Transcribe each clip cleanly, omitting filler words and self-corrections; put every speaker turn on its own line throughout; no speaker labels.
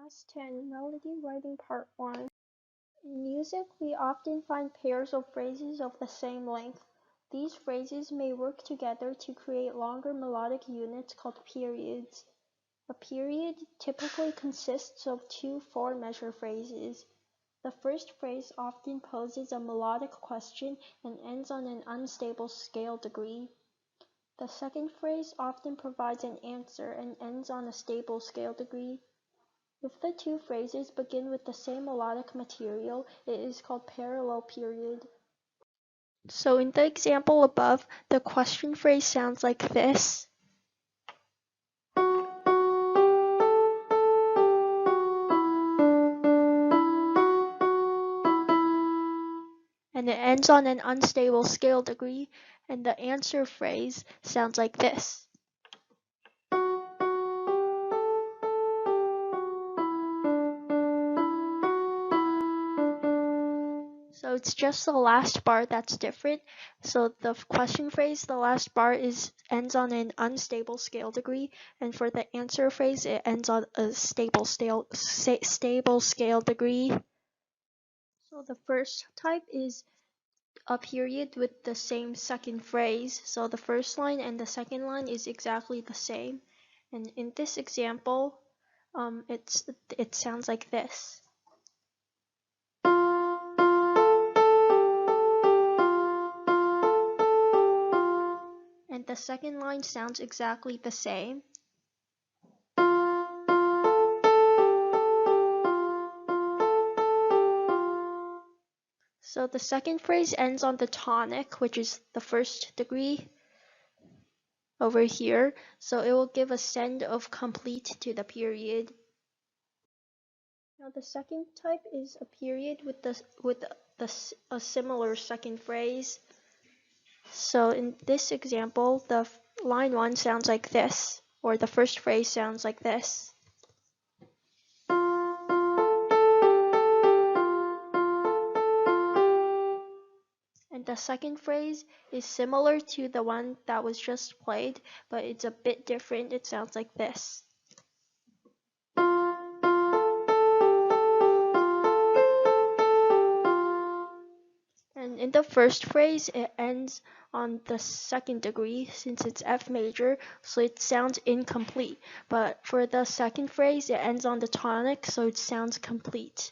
Class 10, Melody Writing Part 1. In music, we often find pairs of phrases of the same length. These phrases may work together to create longer melodic units called periods. A period typically consists of two four-measure phrases. The first phrase often poses a melodic question and ends on an unstable scale degree. The second phrase often provides an answer and ends on a stable scale degree. If the two phrases begin with the same melodic material, it is called parallel period. So in the example above, the question phrase sounds like this. And it ends on an unstable scale degree, and the answer phrase sounds like this. So it's just the last bar that's different. So the question phrase, the last bar ends on an unstable scale degree, and for the answer phrase, it ends on a stable scale degree. So the first type is a period with the same second phrase. So the first line and the second line is exactly the same. And in this example, it sounds like this. And the second line sounds exactly the same. So the second phrase ends on the tonic, which is the first degree over here. So it will give a send of complete to the period. Now the second type is a period with a similar second phrase. So in this example, the line 1 sounds like this, or the first phrase sounds like this. And the second phrase is similar to the one that was just played, but it's a bit different. It sounds like this. And in the first phrase, it ends on the second degree since it's F major, so it sounds incomplete. But for the second phrase, it ends on the tonic, so it sounds complete.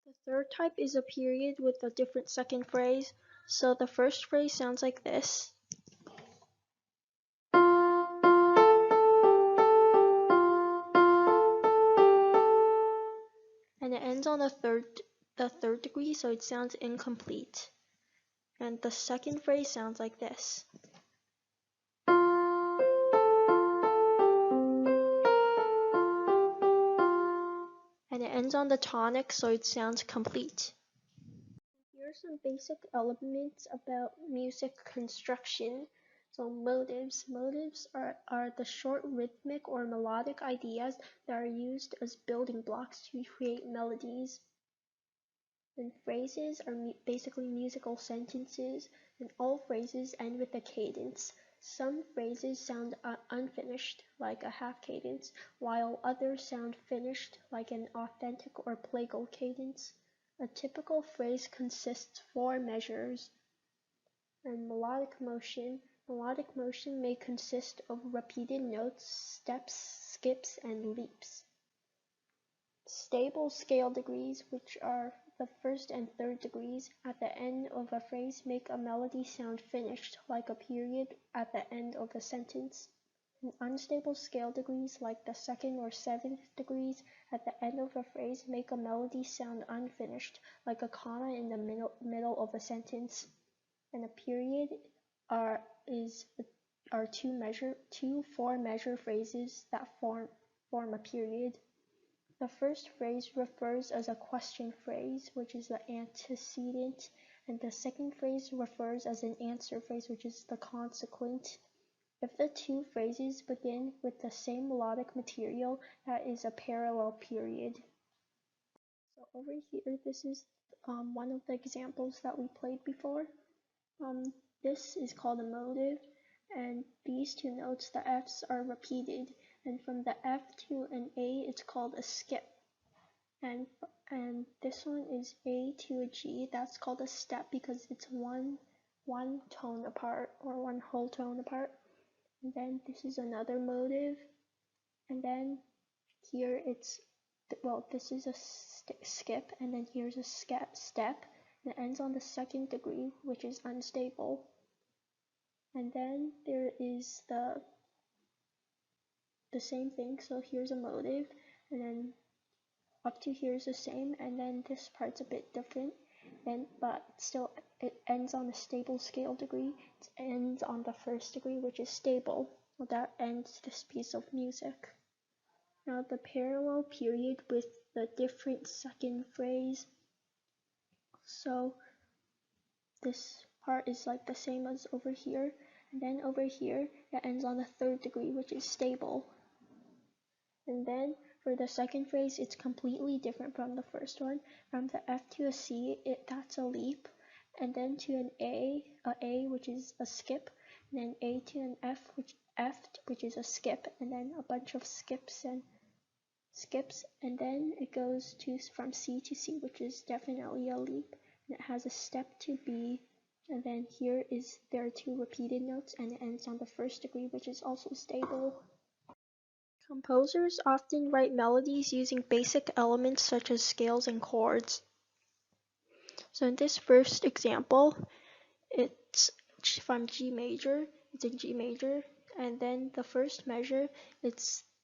The third type is a period with a different second phrase. So the first phrase sounds like this. And it ends on the third degree, so it sounds incomplete. And the second phrase sounds like this. And it ends on the tonic, so it sounds complete. Here are some basic elements about music construction. So motives. Motives are the short rhythmic or melodic ideas that are used as building blocks to create melodies. And phrases are basically musical sentences, and all phrases end with a cadence. Some phrases sound unfinished, like a half cadence, while others sound finished, like an authentic or plagal cadence. A typical phrase consists 4 measures. And melodic motion. Melodic motion may consist of repeated notes, steps, skips, and leaps. Stable scale degrees, which are the first and third degrees at the end of a phrase, make a melody sound finished, like a period at the end of a sentence. And unstable scale degrees, like the second or seventh degrees at the end of a phrase, make a melody sound unfinished, like a comma in the middle of a sentence. And a period are two four-measure phrases that form a period. The first phrase refers as a question phrase, which is the antecedent, and the second phrase refers as an answer phrase, which is the consequent. If the two phrases begin with the same melodic material, that is a parallel period. So over here, this is one of the examples that we played before. This is called a motive, and these two notes, the Fs, are repeated, And from the F to an A, it's called a skip. And this one is A to a G, that's called a step because it's one tone apart, or one whole tone apart. And then this is another motive, and then here it's, well, this is a skip, and then here's a step, and it ends on the second degree, which is unstable. And then there is the same thing, so here's a motive, and then up to here is the same, and then this part's a bit different, but still it ends on a stable scale degree. It ends on the first degree, which is stable. Well, that ends this piece of music. Now the parallel period with the different second phrase. So this part is like the same as over here, and then over here it ends on the third degree, which is stable. And then for the second phrase, it's completely different from the first one. From the F to a C, that's a leap, and then to an A, which is a skip, and then A to an F, which is a skip, and then a bunch of skips, and then it goes to from C to C, which is definitely a leap, and it has a step to B, and then there are two repeated notes, and it ends on the first degree, which is also stable. Composers often write melodies using basic elements such as scales and chords. So in this first example, it's from G major, it's in G major, and then the first measure,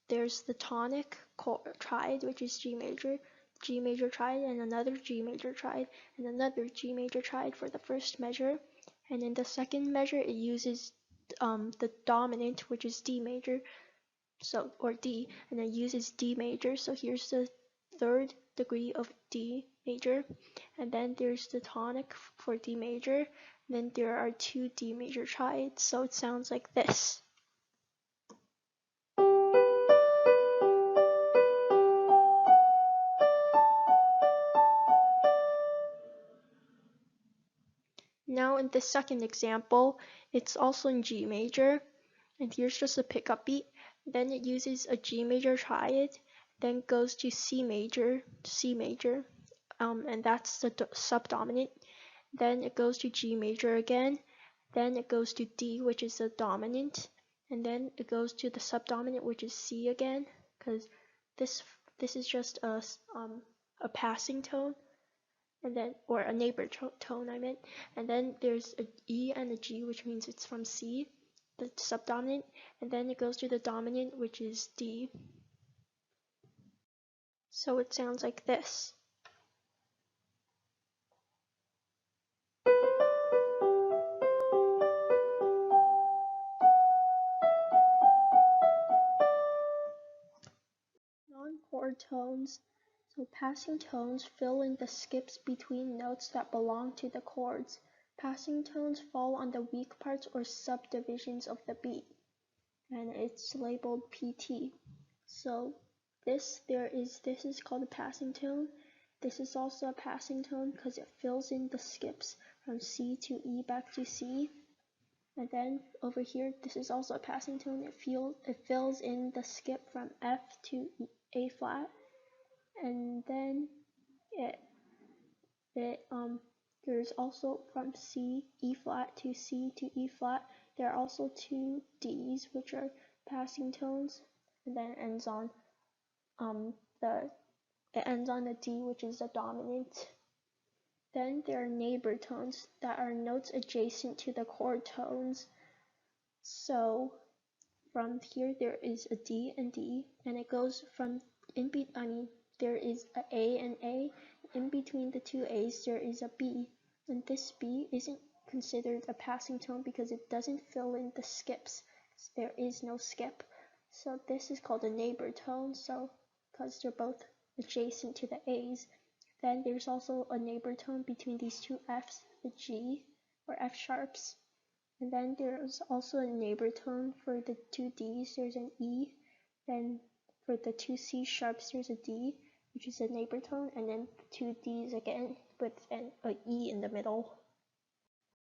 there's the tonic triad, which is G major triad, and another G major triad, and another G major triad for the first measure. And in the second measure, it uses the dominant, which is D major, or D, and then uses D major. So here's the third degree of D major, and then there's the tonic for D major, and then there are two D major triads, so it sounds like this. Now in the second example, it's also in G major, and here's just a pickup beat. Then it uses a G major triad, then goes to C major, and that's the subdominant. Then it goes to G major again, then it goes to D, which is the dominant, and then it goes to the subdominant, which is C again, because this is just a passing tone, and then, or a neighbor tone I meant, and then there's a E and a G, which means it's from C, the subdominant, and then it goes to the dominant, which is D. So it sounds like this. Non-chord tones. So passing tones fill in the skips between notes that belong to the chords. Passing tones fall on the weak parts or subdivisions of the beat, and it's labeled PT. So this is called a passing tone. This is also a passing tone because it fills in the skips from C to E back to C. And then over here, this is also a passing tone. It fills in the skip from F to A flat, and then there's also from E flat to C to E flat. There are also two Ds, which are passing tones, and then it ends on the D, which is the dominant. Then there are neighbor tones that are notes adjacent to the chord tones. So from here there is a D and D, and it goes from there is A and A. In between the two A's there is a B, and this B isn't considered a passing tone because it doesn't fill in the skips. There is no skip. So this is called a neighbor tone, so because they're both adjacent to the A's. Then there's also a neighbor tone between these two F's, the G, or F sharps. And then there's also a neighbor tone for the two D's, there's an E. Then for the two C sharps, there's a D, which is a neighbor tone, and then two D's again with an E in the middle.